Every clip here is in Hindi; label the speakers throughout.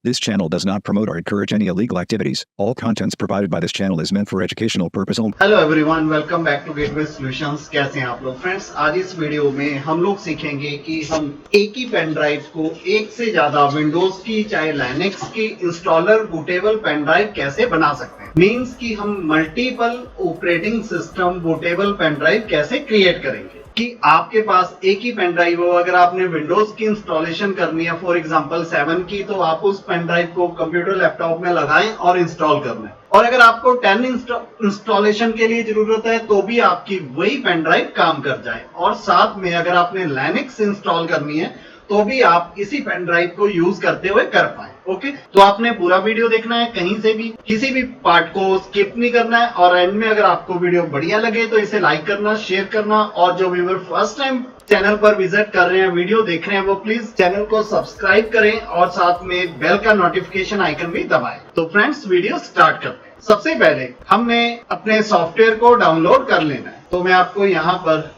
Speaker 1: This channel does not promote or encourage any illegal activities. All contents provided by this channel is meant for educational purpose only.
Speaker 2: Hello everyone, welcome back to Gateway Solutions. कैसे हैं आप लोग फ्रेंड्स? आज इस वीडियो में हम लोग सीखेंगे कि हम एक ही पेन ड्राइव को एक से ज्यादा विंडोज की चाहे लाइनेक्स की इंस्टॉलर बूटेबल पेन ड्राइव कैसे बना सकते हैं। मींस कि हम multiple operating system bootable pen drive कैसे क्रिएट करेंगे कि आपके पास एक ही पेन ड्राइव हो। अगर आपने विंडोज की इंस्टॉलेशन करनी है, फॉर एग्जांपल 7 की, तो आप उस पेन ड्राइव को कंप्यूटर लैपटॉप में लगाएं और इंस्टॉल कर लें। और अगर आपको 10 इंस्टॉलेशन के लिए जरूरत है तो भी आपकी वही पेन ड्राइव काम कर जाए। और साथ में अगर आपने लाइनेक्स इंस्टॉल करनी है तो भी आप इसी पेन ड्राइव को यूज करते हुए कर पाए। ओके, तो आपने पूरा वीडियो देखना है, कहीं से भी किसी भी पार्ट को स्किप नहीं करना है। और एंड में अगर आपको वीडियो बढ़िया लगे तो इसे लाइक करना, शेयर करना, और जो व्यूअर फर्स्ट टाइम चैनल पर विजिट कर रहे हैं, वीडियो देख रहे हैं, वो प्लीज चैनल को सब्सक्राइब करें और साथ में बेल का नोटिफिकेशन आइकन भी दबाएं। तो फ्रेंड्स, वीडियो स्टार्ट करते हैं। सबसे पहले हमने अपने सॉफ्टवेयर को डाउनलोड कर लेना है। तो मैं आपको यहाँ पर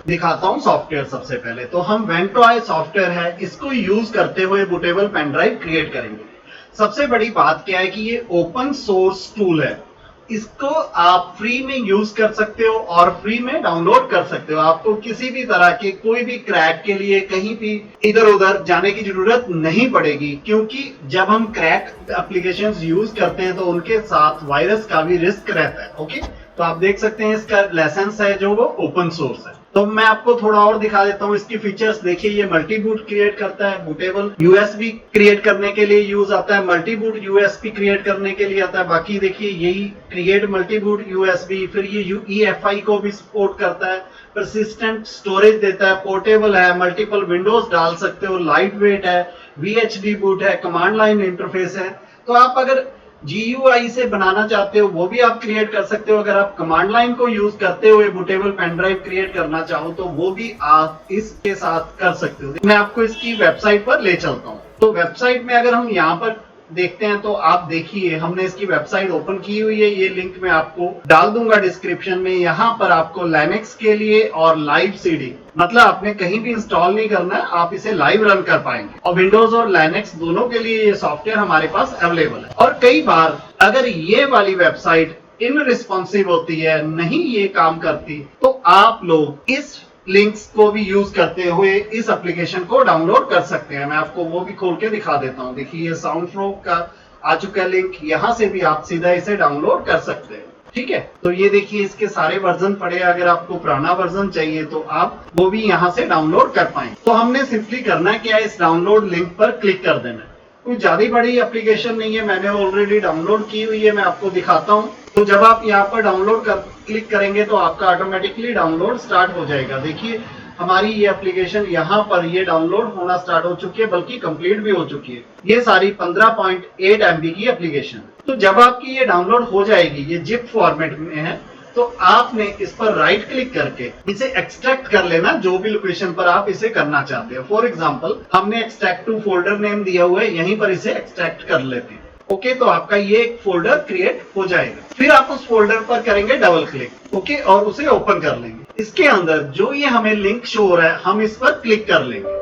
Speaker 2: दिखाता हूं सॉफ्टवेयर। सबसे पहले तो हम वेंटोआई सॉफ्टवेयर है, इसको यूज करते हुए बूटेबल पेन ड्राइव क्रिएट करेंगे। सबसे बड़ी बात क्या है कि ये ओपन सोर्स टूल है, इसको आप फ्री में यूज कर सकते हो और फ्री में डाउनलोड कर सकते हो। आपको किसी भी तरह के कोई भी क्रैक के लिए कहीं भी इधर उधर जाने की जरूरत नहीं पड़ेगी, क्योंकि जब हम क्रैक एप्लीकेशंस यूज करते हैं तो उनके साथ वायरस का भी रिस्क रहता है। ओके, तो आप देख सकते हैं इसका लाइसेंस है जो वो ओपन सोर्स है। तो मैं आपको थोड़ा और दिखा देता हूँ इसकी फीचर्स। देखिए, ये मल्टी बूट क्रिएट करता है, बूटेबल यूएसबी क्रिएट करने के लिए यूज आता है, मल्टी बूट यूएसबी क्रिएट करने के लिए आता है। बाकी देखिए, यही क्रिएट मल्टी बूट यूएसबी, फिर ये यूईएफआई को भी सपोर्ट करता है, परसिस्टेंट स्टोरेज देता है, पोर्टेबल है, मल्टीपल विंडोज डाल सकते हो, लाइट वेट है, वीएचडी बूट है, कमांड लाइन इंटरफेस है। तो आप अगर GUI से बनाना चाहते हो वो भी आप क्रिएट कर सकते हो। अगर आप कमांड लाइन को यूज करते हुए बूटेबल पेन ड्राइव क्रिएट करना चाहो तो वो भी आप इसके साथ कर सकते हो। मैं आपको इसकी वेबसाइट पर ले चलता हूँ। तो वेबसाइट में अगर हम यहाँ पर देखते हैं तो आप देखिए, हमने इसकी वेबसाइट ओपन की हुई है। ये लिंक मैं आपको डाल दूंगा डिस्क्रिप्शन में। यहाँ पर आपको लाइनेक्स के लिए और लाइव सीडी, मतलब आपने कहीं भी इंस्टॉल नहीं करना है, आप इसे लाइव रन कर पाएंगे। और विंडोज और लाइनेक्स दोनों के लिए ये सॉफ्टवेयर हमारे पास अवेलेबल है। और कई बार अगर ये वाली वेबसाइट इनरिस्पॉन्सिव होती है, नहीं ये काम करती, तो आप लोग इस लिंक्स को भी यूज करते हुए इस एप्लीकेशन को डाउनलोड कर सकते हैं। मैं आपको वो भी खोल के दिखा देता हूँ। देखिए, ये साउंड फ्लो का आ चुका है लिंक, यहाँ से भी आप सीधा इसे डाउनलोड कर सकते हैं। ठीक है, तो ये देखिए, इसके सारे वर्जन पड़े। अगर आपको पुराना वर्जन चाहिए तो आप वो भी यहाँ से डाउनलोड कर पाएंगे। तो हमने सिंपली करना है क्या, इस डाउनलोड लिंक पर क्लिक कर देना है। कोई ज्यादा बड़ी एप्लीकेशन नहीं है, मैंने ऑलरेडी डाउनलोड की हुई है, मैं आपको दिखाता हूँ। तो जब आप यहाँ पर डाउनलोड कर क्लिक करेंगे तो आपका ऑटोमेटिकली डाउनलोड स्टार्ट हो जाएगा। देखिए, हमारी ये एप्लीकेशन यहाँ पर ये डाउनलोड होना स्टार्ट हो चुकी है, बल्कि कंप्लीट भी हो चुकी है। ये सारी 15.8 MB की एप्लीकेशन। तो जब आपकी ये डाउनलोड हो जाएगी, ये जिप फॉर्मेट में है, तो आपने इस पर राइट क्लिक करके इसे एक्सट्रैक्ट कर लेना, जो भी लोकेशन पर आप इसे करना चाहते हो। फॉर एग्जांपल, हमने एक्सट्रैक्ट टू फोल्डर नेम दिया हुआ है, यहीं पर इसे एक्सट्रैक्ट कर लेते हैं। ओके, तो आपका ये एक फोल्डर क्रिएट हो जाएगा। फिर आप उस फोल्डर पर करेंगे डबल क्लिक, ओके, और उसे ओपन कर लेंगे। इसके अंदर जो ये हमें लिंक शो हो रहा है, हम इस पर क्लिक कर लेंगे।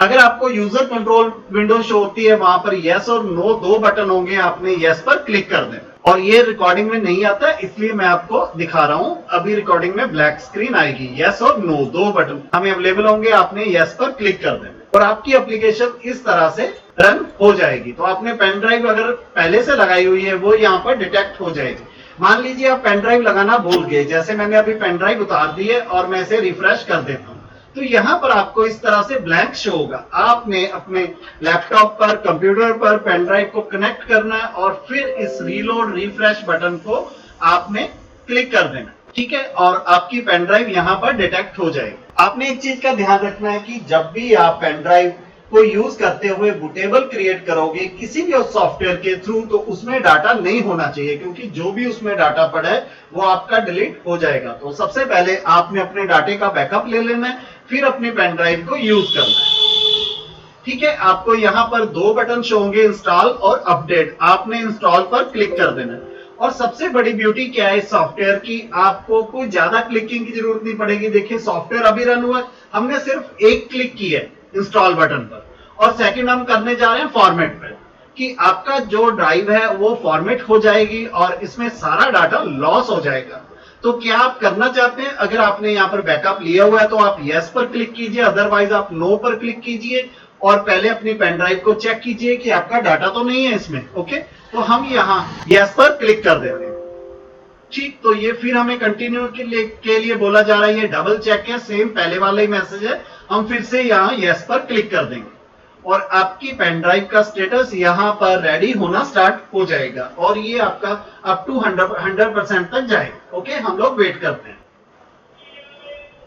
Speaker 2: अगर आपको यूजर कंट्रोल विंडो शो होती है, वहां पर यस और नो दो बटन होंगे, आपने यस पर क्लिक कर देना। और ये रिकॉर्डिंग में नहीं आता, इसलिए मैं आपको दिखा रहा हूं। अभी रिकॉर्डिंग में ब्लैक स्क्रीन आएगी। यस और नो दो बटन हमें अवेलेबल होंगे, आपने यस पर क्लिक कर देना और आपकी एप्लीकेशन इस तरह से रन हो जाएगी। तो आपने पेन ड्राइव अगर पहले से लगाई हुई है वो यहाँ पर डिटेक्ट हो जाएगी। मान लीजिए आप पेन ड्राइव लगाना भूल गए, जैसे मैंने अभी पेन ड्राइव उतार दी है और मैं इसे रिफ्रेश कर देता हूँ, तो यहाँ पर आपको इस तरह से ब्लैंक शो होगा। आपने अपने लैपटॉप पर, कंप्यूटर पर पेन ड्राइव को कनेक्ट करना है और फिर इस रीलोड रिफ्रेश बटन को आपने क्लिक कर देना। ठीक है, और आपकी पेन ड्राइव यहाँ पर डिटेक्ट हो जाएगी। आपने एक चीज का ध्यान रखना है कि जब भी आप पेन ड्राइव को यूज करते हुए बूटेबल क्रिएट करोगे किसी भी सॉफ्टवेयर के थ्रू, तो उसमें डाटा नहीं होना चाहिए, क्योंकि जो भी उसमें डाटा पड़ा है वो आपका डिलीट हो जाएगा। तो सबसे पहले आपने अपने डाटे का बैकअप ले लेना है, फिर अपनी पेन ड्राइव को यूज करना है। ठीक है, आपको यहाँ पर दो बटन शो होंगे, इंस्टॉल और अपडेट। आपने इंस्टॉल पर क्लिक कर देना है। और सबसे बड़ी ब्यूटी क्या है इस सॉफ्टवेयर की, आपको कोई ज्यादा क्लिकिंग की जरूरत नहीं पड़ेगी। देखिए, सॉफ्टवेयर अभी रन हुआ है, हमने सिर्फ एक क्लिक की है इंस्टॉल बटन पर और सेकंड हम करने जा रहे हैं फॉर्मेट पे, कि आपका जो ड्राइव है वो फॉर्मेट हो जाएगी और इसमें सारा डाटा लॉस हो जाएगा। तो क्या आप करना चाहते हैं? अगर आपने यहाँ पर बैकअप लिया हुआ है तो आप यस पर क्लिक कीजिए, अदरवाइज आप नो पर क्लिक कीजिए और पहले अपनी पेन ड्राइव को चेक कीजिए कि आपका डाटा तो नहीं है इसमें। ओके, तो हम यहाँ यस पर क्लिक कर देते हैं। ठीक, तो ये फिर हमें कंटिन्यू के लिए बोला जा रहा है, ये डबल चेक है, सेम पहले वाला ही मैसेज है। हम फिर से यहाँ यस पर क्लिक कर देंगे और आपकी पेन ड्राइव का स्टेटस यहाँ पर रेडी होना स्टार्ट हो जाएगा और ये आपका अप टू 100% तक जाएगा। ओके, हम लोग वेट करते हैं।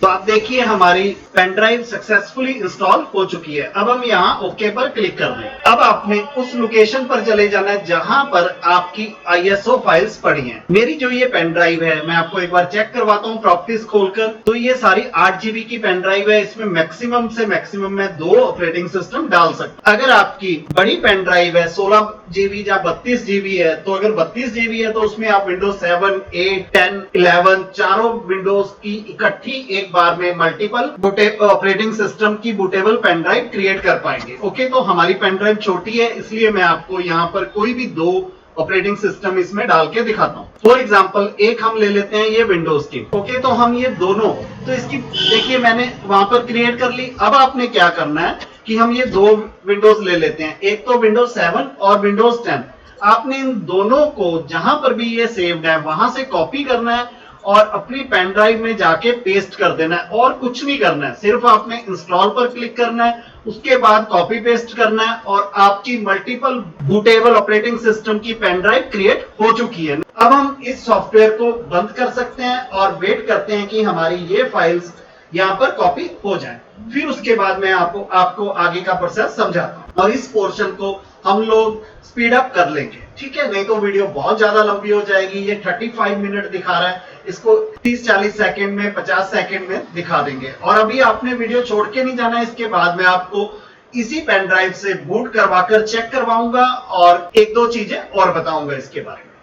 Speaker 2: तो आप देखिए हमारी पेन ड्राइव सक्सेसफुली इंस्टॉल हो चुकी है। अब हम यहाँ ओके पर क्लिक कर दें। अब आपने उस लोकेशन पर चले जाना है जहां पर आपकी ISO फाइल्स पड़ी हैं। मेरी जो ये पेन ड्राइव है, मैं आपको एक बार चेक करवाता हूँ प्रॉपर्टीज खोलकर। तो ये सारी 8 GB की पेन ड्राइव है। इसमें मैक्सिमम से मैक्सिमम मैं 2 ऑपरेटिंग सिस्टम डाल सकता। अगर आपकी बड़ी पेन ड्राइव है 16 GB या 32 GB है, तो अगर 32 GB है तो उसमें आप विंडोज 7, 8, 10, 11 चारों विंडोज की इकट्ठी एक बार में मल्टीपल ऑपरेटिंग सिस्टम की बूटेबल पेन ड्राइव क्रिएट कर पाएंगे। ओके, तो हमारी पेन ड्राइव छोटी है इसलिए मैं आपको यहाँ पर कोई भी 2 ऑपरेटिंग सिस्टम इसमें डाल के दिखाता हूँ। फॉर एग्जांपल एक हम ले लेते हैं ये विंडोज की। ओके, तो हम ये दोनों, तो इसकी देखिए मैंने वहां पर क्रिएट कर ली। अब आपने क्या करना है कि हम ये 2 विंडोज ले लेते हैं, एक तो विंडोज 7 और विंडोज 10। आपने इन दोनों को जहां पर भी ये सेव्ड है वहां से कॉपी करना है और अपनी पेन ड्राइव में जाके पेस्ट कर देना है और कुछ नहीं करना है। सिर्फ आपने इंस्टॉल पर क्लिक करना है, उसके बाद कॉपी पेस्ट करना है और आपकी मल्टीपल बूटेबल ऑपरेटिंग सिस्टम की पेन ड्राइव क्रिएट हो चुकी है। अब हम इस सॉफ्टवेयर को बंद कर सकते हैं और वेट करते हैं कि हमारी ये फाइल्स यहाँ पर कॉपी हो जाए। फिर उसके बाद मैं आपको आगे का प्रोसेस समझाता हूँ और इस पोर्शन को हम लोग स्पीड अप कर लेंगे। ठीक है, नहीं तो वीडियो बहुत ज्यादा लंबी हो जाएगी। ये 35 मिनट दिखा रहा है, इसको 30-40 सेकंड में, 50 सेकंड में दिखा देंगे। और अभी आपने वीडियो छोड़ के नहीं जाना है, इसके बाद मैं आपको इसी पेन ड्राइव से बूट करवाकर चेक करवाऊंगा और 1-2 चीजें और बताऊंगा इसके बारे में।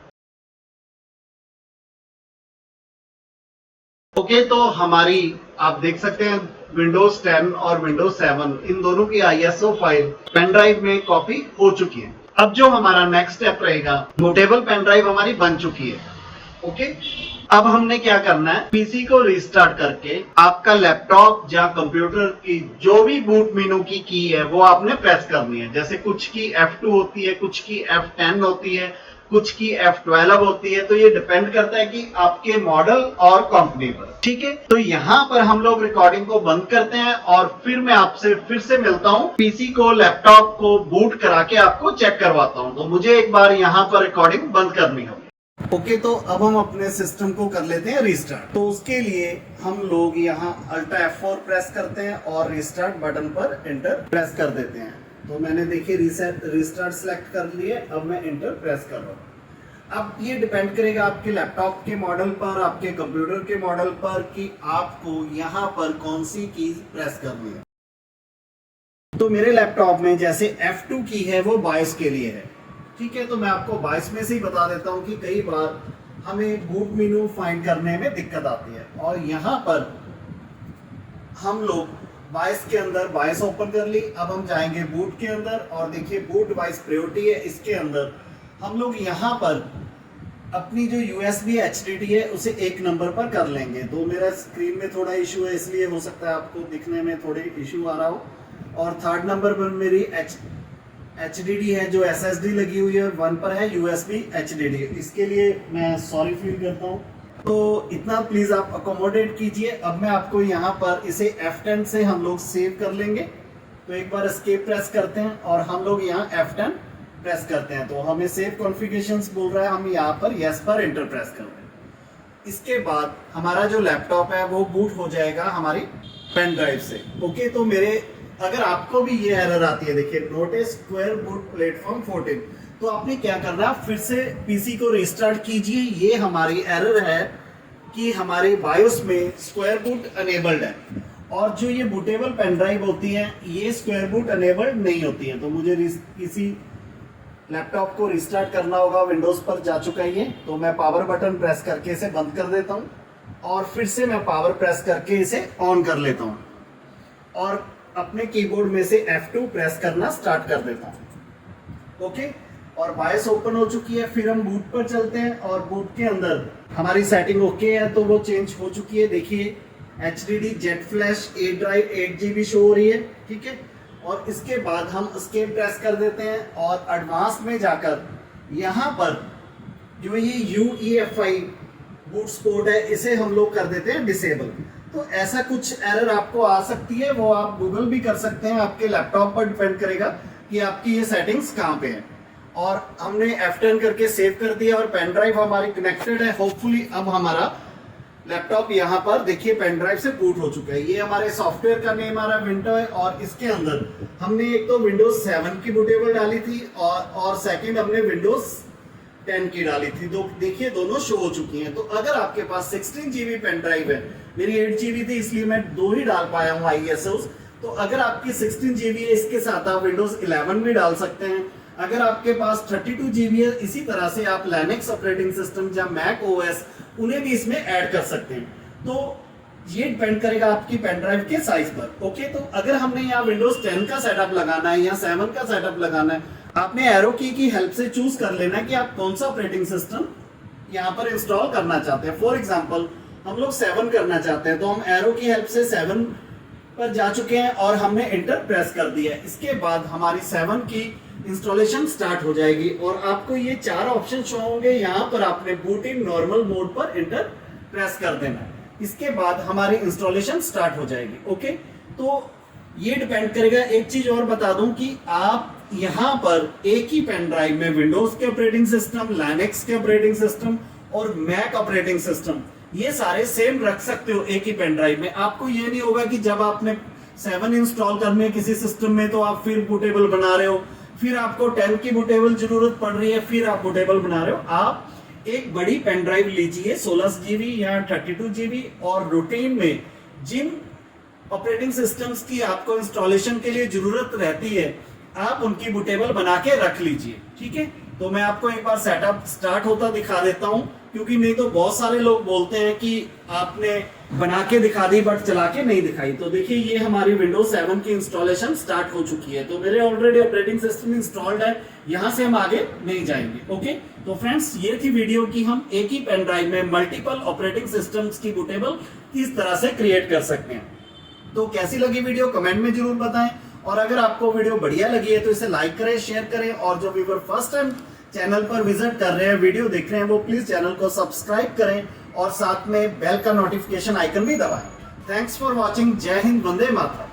Speaker 2: ओके, तो हमारी आप देख सकते हैं विंडोज 10 और विंडोज 7 इन दोनों की ISO फाइल पेन ड्राइव में कॉपी हो चुकी है। अब जो हमारा नेक्स्ट स्टेप रहेगा, बूटेबल पेन ड्राइव हमारी बन चुकी है। ओके, अब हमने क्या करना है, पीसी को रिस्टार्ट करके आपका लैपटॉप या कंप्यूटर की जो भी बूट मेनू की की है वो आपने प्रेस करनी है। जैसे कुछ की F2 होती है, कुछ की F10 होती है, कुछ की F12 होती है। तो ये डिपेंड करता है कि आपके मॉडल और कंपनी पर। ठीक है, तो यहाँ पर हम लोग रिकॉर्डिंग को बंद करते हैं और फिर मैं आपसे फिर से मिलता हूँ, पीसी को लैपटॉप को बूट करा के आपको चेक करवाता हूँ। तो मुझे एक बार यहाँ पर रिकॉर्डिंग बंद करनी होगी। ओके, तो अब हम अपने सिस्टम को कर लेते हैं रिस्टार्ट। तो उसके लिए हम लोग यहाँ अल्टा F4 प्रेस करते हैं और रिस्टार्ट बटन पर एंटर प्रेस कर देते हैं। तो मैंने देखिए रिस्टार्ट सेलेक्ट कर लिए, अब मैं एंटर प्रेस कर रहा हूँ। अब ये डिपेंड करेगा आपके लैपटॉप के मॉडल पर, आपके कंप्यूटर के मॉडल पर कि आपको यहाँ पर कौन सी कीज प्रेस करनी है। तो मेरे लैपटॉप में जैसे F2 की है वो 22 के लिए है। ठीक है, तो मैं आपको 22 में से ही बता देता हूँ कि कई बार हमें बूट मेनू फाइंड करने में दिक्कत आती है। और यहाँ पर हम लोग 22 के अंदर 22 ओपन कर ली। अब हम जाएंगे बूट के अंदर और देखिए बूट डिवाइस प्रायोरिटी है, इसके अंदर हम लोग यहाँ पर अपनी जो USB HDD है उसे 1 नंबर पर कर लेंगे। तो मेरा स्क्रीन में थोड़ा इशू है, इसलिए हो सकता है आपको दिखने में थोड़ी इशू आ रहा हो। और 3rd नंबर पर मेरी HDD है जो SSD लगी हुई है, 1 पर है USB HDD। इसके लिए मैं सॉरी फील करता हूँ, तो इतना प्लीज आप अकोमोडेट कीजिए। अब मैं आपको यहाँ पर इसे F10 से हम लोग सेव कर लेंगे। तो एक बार एस्केप प्रेस करते हैं और हम लोग यहाँ F10 प्रेस करते हैं। तो हमें सेव कॉन्फ़िगरेशंस बोल रहा है, हम यहाँ पर यस पर एंटर प्रेस करते हैं। इसके बाद हमारा जो लैपटॉप है वो बूट हो जाएगा हमारी पेन ड्राइव से। ओके, तो मेरे अगर आपको भी ये एरर आती है, देखिए नोट ए स्क्वायर बूट प्लेटफॉर्म 14, तो आपने क्या करना है, फिर से पीसी को रिस्टार्ट कीजिए। ये हमारी एरर है कि हमारे बायोस में स्क्वायर बूट अनेबल्ड है और जो ये बूटेबल पेन ड्राइव होती है ये स्क्वायर बूट अनेबल्ड नहीं होती है। तो मुझे किसी लैपटॉप को रिस्टार्ट करना होगा। विंडोज पर जा चुका है ये, तो मैं पावर बटन प्रेस करके इसे बंद कर देता हूँ और फिर से मैं पावर प्रेस करके इसे ऑन कर लेता हूँ। और अपने कीबोर्ड में से F2 प्रेस करना स्टार्ट कर देता हूं। ओके, और बायस ओपन हो चुकी है। फिर हम बूट पर चलते हैं और बूट के अंदर हमारी सेटिंग ओके है, तो वो चेंज हो चुकी है। देखिए HDD jet flash A drive 8GB show हो रही है, ठीक है। और इसके बाद हम एस्केप प्रेस कर देते हैं और एडवांस में जाकर यहाँ पर जो ये UEFI बूट सपोर्ट है इसे हम लोग कर देते हैं डिसेबल। तो ऐसा कुछ एरर आपको आ सकती है, वो आप गूगल भी कर सकते हैं, आपके लैपटॉप पर डिपेंड करेगा कि आपकी ये सेटिंग्स कहाँ पे है। और हमने F10 करके सेव कर दिया और पेन ड्राइव हमारी कनेक्टेड है। होपफुली अब हमारा लैपटॉप यहाँ पर देखिए पेन ड्राइव से बूट हो चुका है। ये हमारे सॉफ्टवेयर का नेम आ रहा है विंडो है, और इसके अंदर हमने एक तो विंडोज 7 की बूटेबल डाली थी और सेकंड हमने विंडोज 10 की डाली थी। देखिए दोनों शो हो चुकी हैं। तो अगर आपके पास 16GB पेन ड्राइव है, मेरी 8GB थी इसलिए मैं 2 ही डाल पाया हूँ ISOs। तो अगर आपकी 16GB है, इसके साथ आप विंडोज 11 भी डाल सकते हैं। अगर आपके पास 32GB है, इसी तरह से आप लिनक्स ऑपरेटिंग सिस्टम या मैक OS उन्हें भी इसमें ऐड कर सकते हैं। तो ये डिपेंड करेगा आपकी पेन ड्राइव के साइज पर। ओके, तो अगर हमने यहाँ विंडोज 10 का सेटअप लगाना है या 7 का सेटअप लगाना है, आपने एरो की हेल्प से चूज कर लेना है कि आप कौन सा ऑपरेटिंग सिस्टम यहाँ पर इंस्टॉल करना चाहते हैं। फॉर एग्जांपल हम लोग 7 करना चाहते हैं, तो हम एरो की हेल्प से 7 पर जा चुके हैं और हमने इंटर प्रेस कर दिया है। इसके बाद हमारी 7 की इंस्टॉलेशन स्टार्ट हो जाएगी और आपको ये 4 ऑप्शन शो होंगे। यहाँ पर आपने बूट इन नॉर्मल मोड पर इंटर प्रेस कर देना है। इसके बाद हमारी इंस्टॉलेशन स्टार्ट हो जाएगी। ओके, तो ये डिपेंड करेगा। एक चीज और बता दूं कि आप यहाँ पर एक ही पेन ड्राइव में विंडोज के ऑपरेटिंग सिस्टम, लिनक्स के ऑपरेटिंग सिस्टम और मैक ऑपरेटिंग सिस्टम ये सारे सेम रख सकते हो एक ही पेन ड्राइव में। आपको ये नहीं होगा कि जब आपने 7 इंस्टॉल करने किसी सिस्टम में तो आप फिर बूटेबल बना रहे हो, फिर आपको 10 की बूटेबल जरूरत पड़ रही है, फिर आप बूटेबल बना रहे हो। आप एक बड़ी पेन ड्राइव लीजिए 16GB या 32GB, और रूटीन में जिन ऑपरेटिंग सिस्टम्स की आपको इंस्टॉलेशन के लिए जरूरत रहती है आप उनकी बूटेबल बना के रख लीजिए, ठीक है। तो मैं आपको एक बार सेटअप स्टार्ट होता दिखा देता हूं, क्योंकि नहीं तो बहुत सारे लोग बोलते हैं कि आपने बना के दिखा दी बट चला के नहीं दिखाई। तो देखिए ये हमारी विंडोज 7 की इंस्टॉलेशन स्टार्ट हो चुकी है। तो मेरे ऑलरेडी ऑपरेटिंग सिस्टम इंस्टॉल्ड है, यहां से हम आगे नहीं जाएंगे। ओके, तो फ्रेंड्स ये थी वीडियो कि हम एक ही पेन ड्राइव में मल्टीपल ऑपरेटिंग सिस्टम्स की बूटेबल किस तरह से क्रिएट कर सकते हैं। तो कैसी लगी वीडियो कमेंट में जरूर बताएं, और अगर आपको वीडियो बढ़िया लगी है तो इसे लाइक करें, शेयर करें, और जो व्यूअर फर्स्ट टाइम चैनल पर विजिट कर रहे हैं, वीडियो देख रहे हैं, वो प्लीज चैनल को सब्सक्राइब करें और साथ में बेल का नोटिफिकेशन आइकन भी दबाएं। Thanks for watching. जय हिंद, वंदे मातरम।